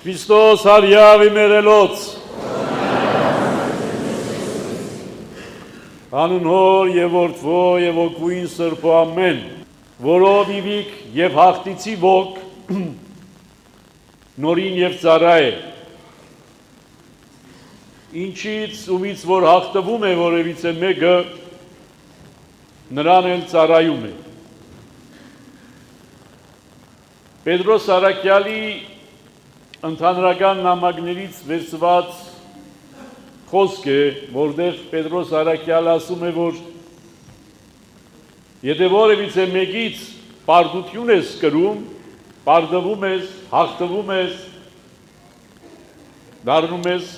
Քրիստոս հարյավ իմերելոց Անուն հոր և որդվո և ոգուին սրբո ամեն որով իվիք և հաղթիցի ոգ նորին և ծառա է ինչից ումից որ հաղթվում է որևիցե մեկը նրան էլ ծառայում է Պետրոս Արաքյալի ընդհանրական նամակներից վերցված խոսք է, որտեղ Պետրոս Արաքյալը ասում է, որ եթե որևիցե մեկից պարտություն ես կրում, պարտվում ես, հաղթվում ես, դառնում ես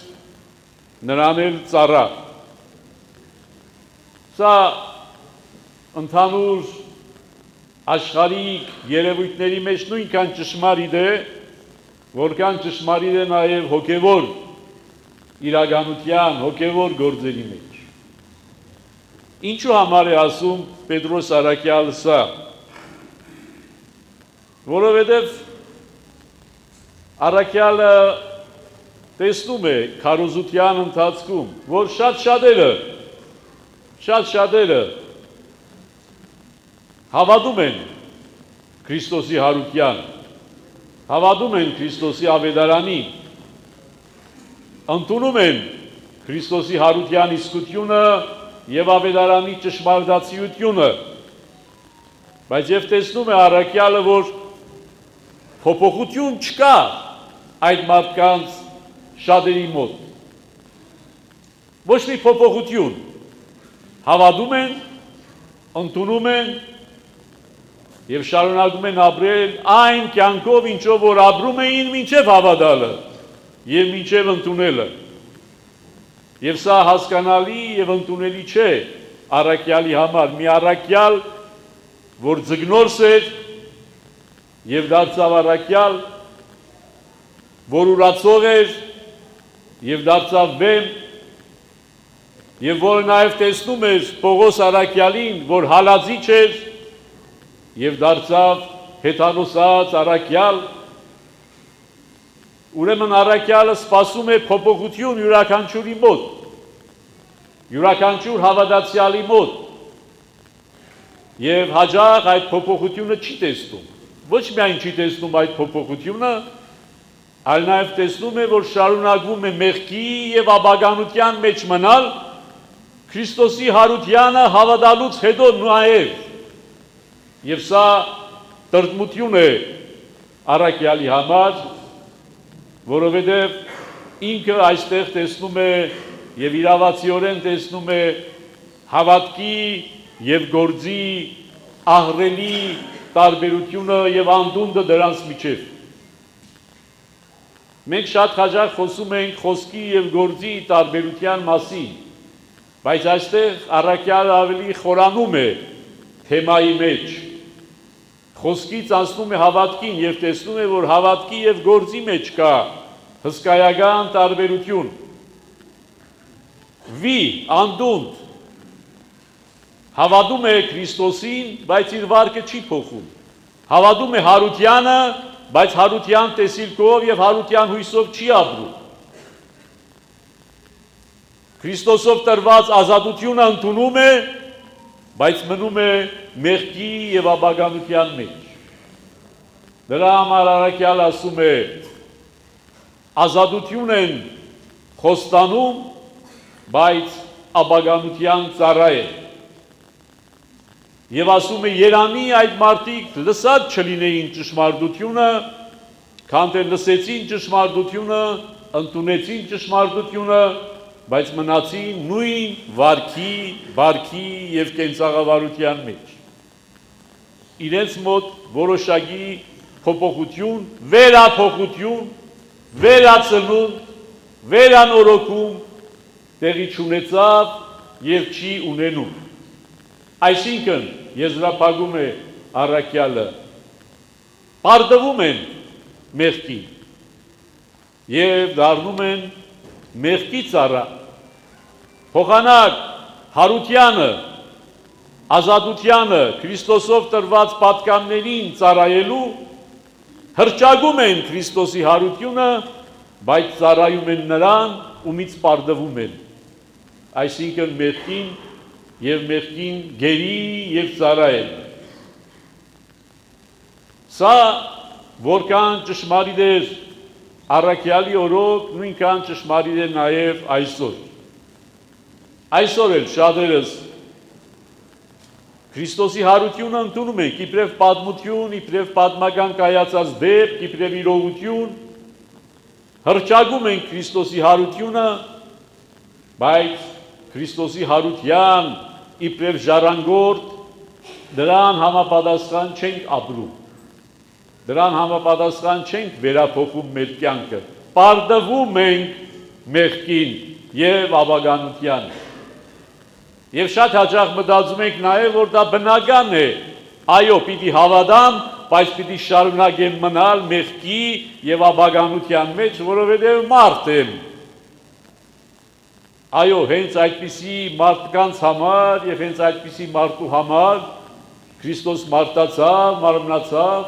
նրան էլ ծառա։ Սա ընդհանուր աշխարհիկ երևույթների մեջ նույնքան ճշմարիտ է, որքան ճշմարիտ է նաև հոգևոր իրականության, հոգևոր գործերի մեջ։ Ինչու համար է ասում Պետրոս Արաքյալը սա, որովհետև Արաքյալը տեսնում է քարոզության ընթացքում, որ շատ շատերը հավատում են Քրիստոսի հարության, հավատում են Քրիստոսի ավետարանին, ընդունում են Քրիստոսի հարության իսկությունը և ավետարանի ճշմարտացիությունը, բայց և տեսնում է Արաքյալը, որ փոփոխություն չկա այդ մարդկանց շատերի մոտ, ոչ մի փոփոխություն, հավատում են, ընդունում են և շարունակում են ապրել այն կյանքով, ինչով որ ապրում էին մինչև հավատալը և մինչև ընդունելը։ Եվ սա հասկանալի և ընդունելի չէ Արաքյալի համար, մի Արաքյալ, որ ձգնորս էր և դարձավ Արաքյալ, որ ուրացող էր և դարձավ վեմ, և որը նաև տեսնում էր Պողոս Արաքյալին, որ հալածիչ էր և դարձավ հեթանոսած Արաքյալ, ուրեմն Արաքյալը սպասում է փոփոխություն յուրաքանչյուրի մոտ, յուրաքանչյուր հավատացյալի մոտ և հաճախ այդ փոփոխությունը չի տեսնում, ոչ միայն չի տեսնում այդ փոփոխությունը, այլ նաև տեսնում է, որ շարունակվում է մեղքի և ապագանության մեջ մնալ Քրիստոսի հարությանը հավատալուց հետո նաև և սա տրտմություն է Արաքյալի համար, որովհետև ինքը այստեղ տեսնում է և իրավացիորեն տեսնում է հավատքի և գործի ահռելի տարբերությունը և անդունդը դրանց միջև։ Մենք շատ հաճախ խոսում ենք խոսքի և գործի տարբերության մասին, բայց այստեղ Արաքյալը ավելի խորանում է թեմայի մեջ, խոսքից անցնում է հավատքին և տեսնում է, որ հավատքի և գործի մեջ կա հսկայական տարբերություն։ Անդունդ հավատում է Քրիստոսին, բայց իր վարքը չի փոխում։ Հավատում է հարությանը, բայց հարության տեսիլքով և հարության հույսով չի ապրում։ Քրիստոսով տրված ազատությունը ընդունում է, բայց մնում է մեղքի և ապագանության մեջ։ Դրա համար Արաքյալը ասում է, ազատություն են խոստանում, բայց ապագանության ծառա է։ Եվ ասում է, երանի այդ մարդիկ լսած չլինեին ճշմարտությունը, քան թե լսեցին ճշմարտությունը, ընդունեցին ճշմարտությունը, բայց մնացին նույն վարքի և կենցաղավարության մեջ։ Իրենց մոտ որոշակի փոփոխություն, վերափոխություն, վերածնունդ, վերանորոգում տեղի չունեցավ և չի ունենում։ Այսինքն, եզրափակում է Արաքյալը, պարտվում են մեղքին և դառնում են մեղքի ծառա, փոխանակ հարությանը, ազատությանը, Քրիստոսով տրված պատկաններին ծառայելու հրճագում են Քրիստոսի հարությունը, բայց ծառայում են նրան, ումից պարտվում են, այսինքն մեղքին եւ մեղքին գերի եւ ծառայել։ Սա որքան ճշմարիտ էր առաքյալի օրոք, նույնքան ճշմարիտ է նաեւ այսօր։ Այսօր էլ շատերս Քրիստոսի հարությունը ընդունում ենք իբրև պատմություն, իբրև պատմական կայացած դեպք, իբրև իրողություն, հրճագում ենք Քրիստոսի հարությունը, բայց Քրիստոսի հարության իբրև ժառանգորդ դրան համապատասխան չենք ապրում, դրան համապատասխան չենք վերափոխում մեր կյանքը, պարտվում ենք մեղքին եւ աբագանությանը։ Եվ շատ հաճախ մտածում ենք նաև, որ դա բնական է, այո, պիտի հավատամ, բայց պիտի շարունակեմ մնալ մեղքի եւ աբագանության մեջ, որովհետեւ մարդ եմ։ Այո, հենց այդպիսի մարդկանց համար եւ հենց այդպիսի մարդու համար Քրիստոս մարտացավ, մարմնացավ,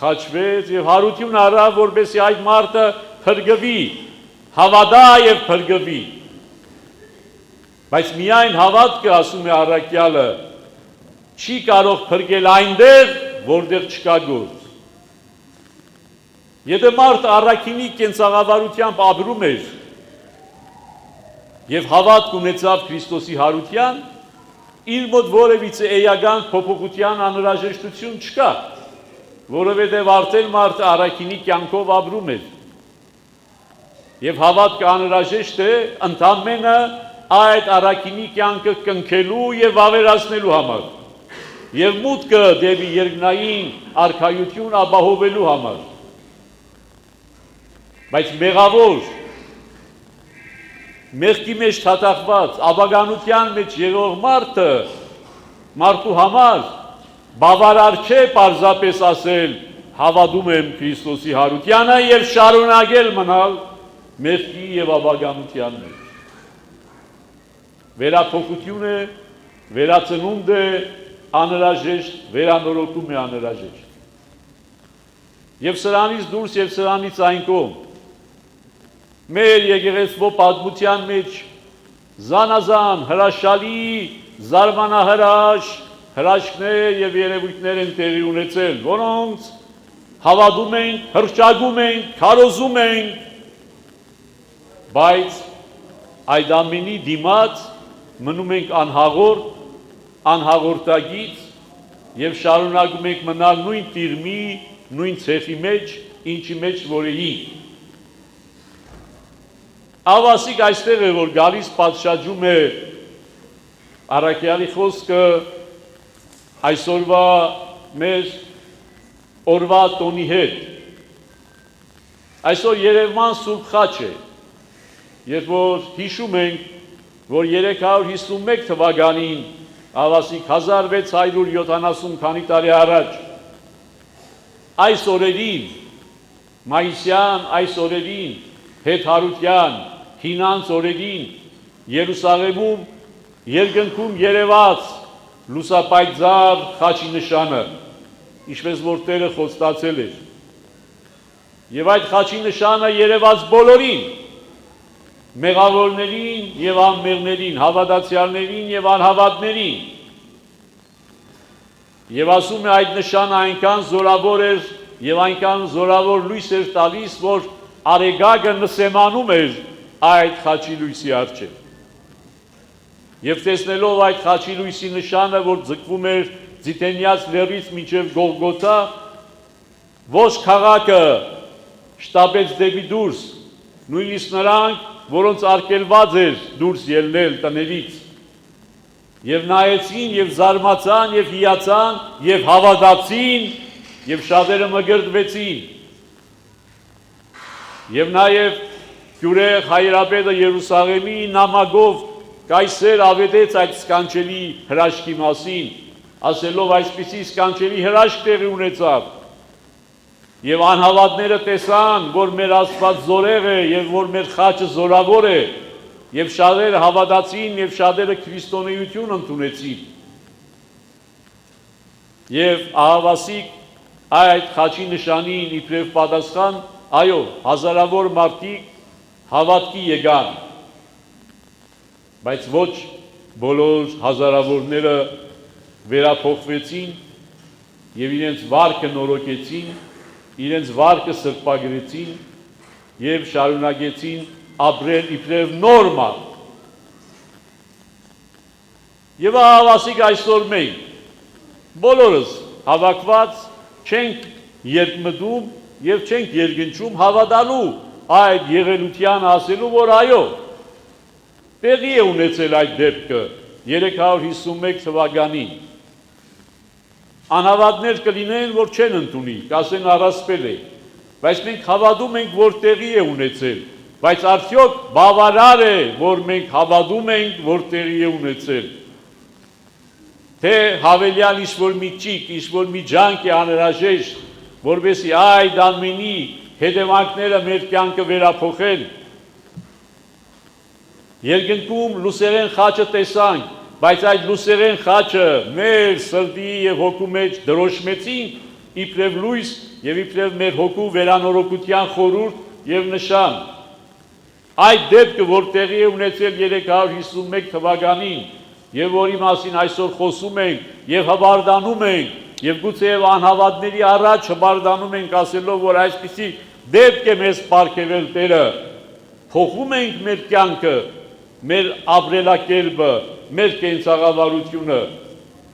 խաչվեց եւ հարություն արավ, որպեսզի այդ մարդը փրկվի, հավատա եւ փրկվի։ Բայց միայն հավատքը, ասում է առաքյալը, չի կարող փրկել այնտեղ, որտեղ չկա գործ։ Եթե մարդ առաքինի կենցաղավարությամբ ապրում էր եւ հավատք ունեցավ Քրիստոսի հարության, իր մոտ որևիցե էական փոփոխության անհրաժեշտություն չկա, որովհետեւ արդեն մարդը առաքինի կյանքով ապրում էր։ Եվ հավատքը անհրաժեշտ է ընդամենը այդ առաքինի կյանքը կնքելու եւ ավերացնելու համար եւ մուտքը դեպի երկնային արքայություն ապահովելու համար։ Բայց մեղավոր, մեղքի մեջ թաթախված, աբագանության մեջ եղող մարդու համար բավարար չէ պարզապես ասել հավատում եմ Քրիստոսի հարությանը եւ շարունակել մնալ մեղքի եւ աբագանության մեջ։ Վերափոխությունը, վերածնունդ է անհրաժեշտ, վերանորոգում է անհրաժեշտ։ Եվ սրանից դուրս եւ սրանից այն կողմ, մեր եկեղեցվո պատմության մեջ զանազան հրաշալի, զարմանահրաշ հրաշքներ եւ երևույթներ են տեղի ունեցել, որոնց հավատում ենք, հրճագում ենք, քարոզում ենք, բայց այդ ամենի դիմաց մնում ենք անհաղորդ, անհաղորդագից եւ շարունակում ենք մնալ նույն տիրմի, նույն ցեխի մեջ, ինչի մեջ որ էինք։ Ավասիկ այստեղ է, որ գալիս պատշաճում է առաքյալի խոսքը այսօրվա մեր օրվա տոնի հետ։ Այսօր Երևան Սուրբ Խաչ է, երբ որ հիշում ենք, որ 351 թվականին, ավասիկ 1670 քանի տարի առաջ, այս օրերին, մայիսյան այս օրերին, հետհարության, հինանց օրերին, Երուսաղեմում երկնքում երևաց լուսապայծառ խաչի նշանը, ինչպես որ Տերը խոստացել էր։ Եվ այդ խաչի նշանը երևաց բոլորին, մեղավորներին եւ անմեղներին, հավատացյալներին եւ անհավատներին։ Եվ ասում է այդ նշանը այնքան զորավոր էր եւ այնքան զորավոր լույս էր տալիս, որ արեգակը նսեմանում էր այդ խաչի լույսի առջև։ Եվ տեսնելով այդ խաչի լույսի նշանը, որ ձգվում էր Ձիթենյաց լեռից մինչև Գողգոթա, ոչ քաղաքը շտապեց դեպի դուրս, նույնիսկ նրանք, որոնց արգելված էր դուրս ելնել տներից, եւ նայեցին, եւ զարմացան, եւ հիացան, եւ հավատացին, եւ շատերը մգրտվեցին։ Եվ նաեւ Գյուրեղ հայրապետը Երուսաղեմի նամակով կայսեր ավետեց այդ սկանչելի հրաշքի մասին, ասելով այսպիսի սկանչելի հրաշք տեղի ունեցավ։ Եվ անհավատները տեսան, որ մեր Աստված զորեղ է եւ որ մեր խաչը զորավոր է, եւ շատերը հավատացին եւ շատերը քրիստոնեություն ընդունեցին։ Եվ ահավասիկ այդ խաչի նշանին իբրև պատասխան, այո, հազարավոր մարդիկ հավատքի եկան, բայց ոչ բոլոր հազարավորները վերափոխվեցին եւ իրենց վարկը նորոգեցին, իրենց վարկը սրբագրեցին եւ շարունակեցին ապրել իբրև նոր մարդ։ Եվ ասիկ այսօր մենք բոլորս հավաքված չենք երկմտում եւ չենք երկնչում հավատալու այդ եղելության ասելու, որ այո, տեղի է ունեցել այդ դեպքը 351 թվականին։ Անհավատներ կլինեն, որ չեն ընդունի, կասեն առասպել է, բայց մենք հավատում ենք, որ տեղի է ունեցել, բայց արդյոք բավարար է, որ մենք հավատում ենք, որ տեղի է ունեցել, թե հավելյալ ինչ-որ մի ճիգ, ինչ-որ մի ջանք է անհրաժեշտ, որպեսզի այդ ամենի հետևանքները մեր կյանքը վերափոխեն։ Երկնքում լուսերեն խաչը տեսանք, բայց այդ լուսերեն խաչը մեր սրտի եւ հոգու մեջ դրոշմեցինք իբրև լույս եւ իբրև մեր հոգու վերանորոգության խորհուրդ եւ նշան։ Այդ դեպքը, որ տեղի է ունեցել 351 թվականին եւ որի մասին այսօր խոսում ենք եւ հբարդանում ենք եւ գուցեև անհավատների առաջ հբարդանում ենք ասելով, որ այսպիսի դեպք է մեզ պարգևել Տերը, փոխում ենք մեր կյանքը, մեր ապրելակերպը, մեր կենցաղավարությունը,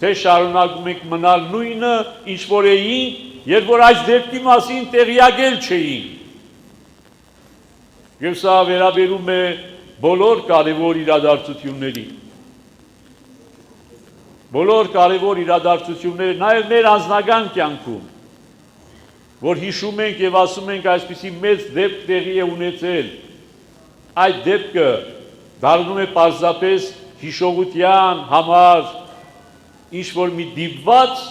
թե շարունակում ենք մնալ նույնը, ինչ որ էինք, երբ որ այս դեպքի մասին տեղյակել չէինք։ Եվ սա վերաբերում է բոլոր կարևոր իրադարձություններին։ Բոլոր կարևոր իրադարձությունները, նաև մեր անձնական կյանքում, որ հիշում ենք եւ ասում ենք այսպիսի մեծ դեպք տեղի է ունեցել, այդ դեպքը դառնում է պարզապես հիշողության համար ինչ-որ մի դիպված,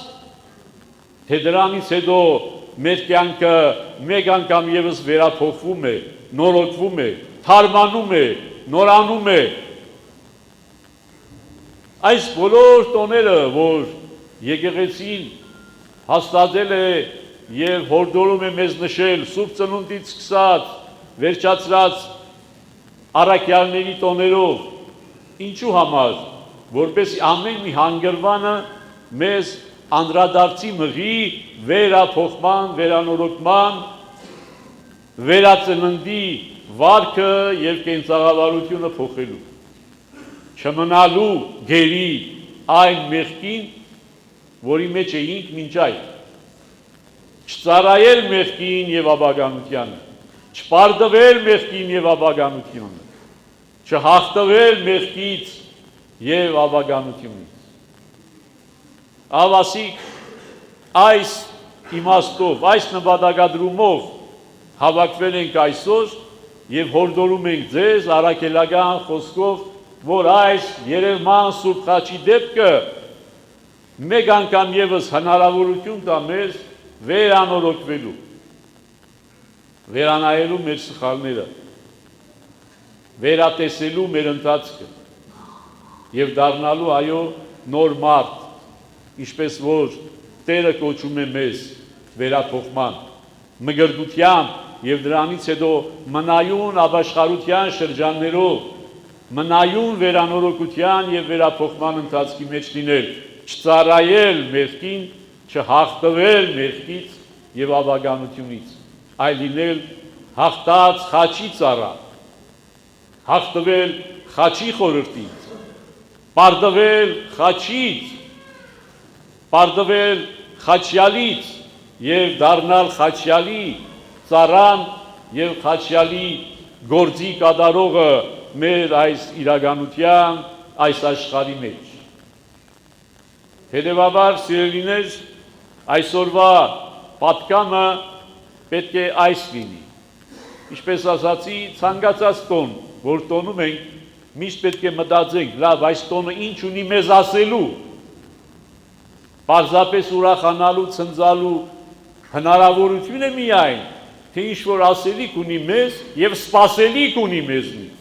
թե դրանից հետո մեր կյանքը մեկ անգամ ևս վերափոխվում է, նորոգվում է, թարմանում է, նորանում է։ Այս բոլոր տոները, որ եկեղեցին հաստատել է եւ հորդորում է մեզ նշել Սուրբ Ծնունդից սկսած, վերջացրած առաքյալների տոներով, ինչու համար, որպեսզի ամեն մի հանգրվանը մեզ անդրադարձի մղի վերափոխման, վերանորոգման, վերածննդի վարքը եւ կենցաղավարությունը փոխելու, չմնալու գերի այն մեղքին, որի մեջ էինք մինչ այդ, չծառայել մեղքին եւ ապագանությանը, չպարտվել մեղքին եւ ապագանությանը, չհաղթվել մեղքից եւ ապագանությունից։ Ավասիկ այս իմաստով, այս նպատակադրումով հավաքվել ենք այսօր եւ հորդորում ենք ձեզ առաքելական խոսքով, որ այս Երևան Սուրբ Խաչի դեպքը մեկ անգամ ևս հնարավորություն տա մեզ վերանորոգվելու, վերանայելու մեր սխալները, վերատեսելու մեր ընթացքը եւ դառնալու այո նոր մարդ, ինչպես որ Տերը կոչում է մեզ վերափոխման, մգրտությամբ եւ դրանից հետո մնայուն ապաշխարության շրջաններով, մնայուն վերանորոգության եւ վերափոխման ընթացքի մեջ լինել, չծառայել մեղքին, չհաղթվել մեղքից եւ ապագանությունից, այլ լինել հաղթած խաչի ծառա, հաղթվել խաչի խորհրդից, պարտվել խաչից, պարտվել խաչյալից եւ դառնալ խաչյալի ծառան եւ խաչյալի գործի կատարողը մեր այս իրականության, այս աշխարհի մեջ։ Հետևաբար, սիրելիներ, այսօրվա պատկանը պետք է այս լինի։ Ինչպես ասացի, ցանկացած տոն, որ տոնում ենք, միշտ պետք է մտածենք, լավ, այս տոնը ինչ ունի մեզ ասելու, պարզապես ուրախանալու, ցնծալու հնարավորություն է միայն, թե ինչ-որ ասելիք ունի մեզ եւ սպասելիք ունի մեզնից։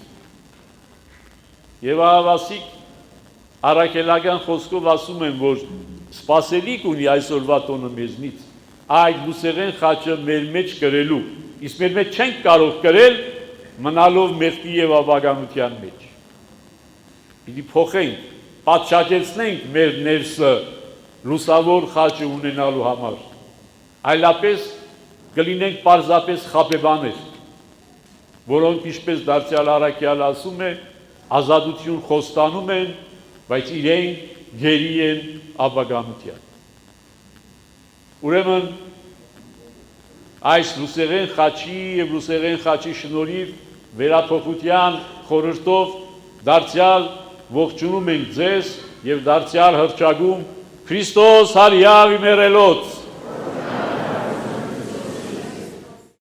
Եվ ահավասիկ առաքելական խոսքով ասում են, որ սպասելիք ունի այսօրվա տոնը մեզնից, այդ լուսեղեն խաչը մեր մեջ կրելու, իսկ մեր մեջ չենք կարող կրել մնալով մեղքի եւ ապագանության մեջ։ Պիտի փոխենք, պատշաճեցնենք մեր ներսը լուսավոր խաչը ունենալու համար, այլապես կլինենք պարզապես խաբեբաներ, որոնք ինչպես դարձյալ առաքյալ ասում է, ազատություն խոստանում են, բայց իրենք գերի են ապագանության։ Ուրեմն այս լուսեղեն խաչի եւ լուսեղեն խաչի շնորհիվ վերափոխության խորհրդով դարձյալ ողջունում ենք ձեզ եւ դարձյալ հրճագում Քրիստոս հարյավ իմերելոց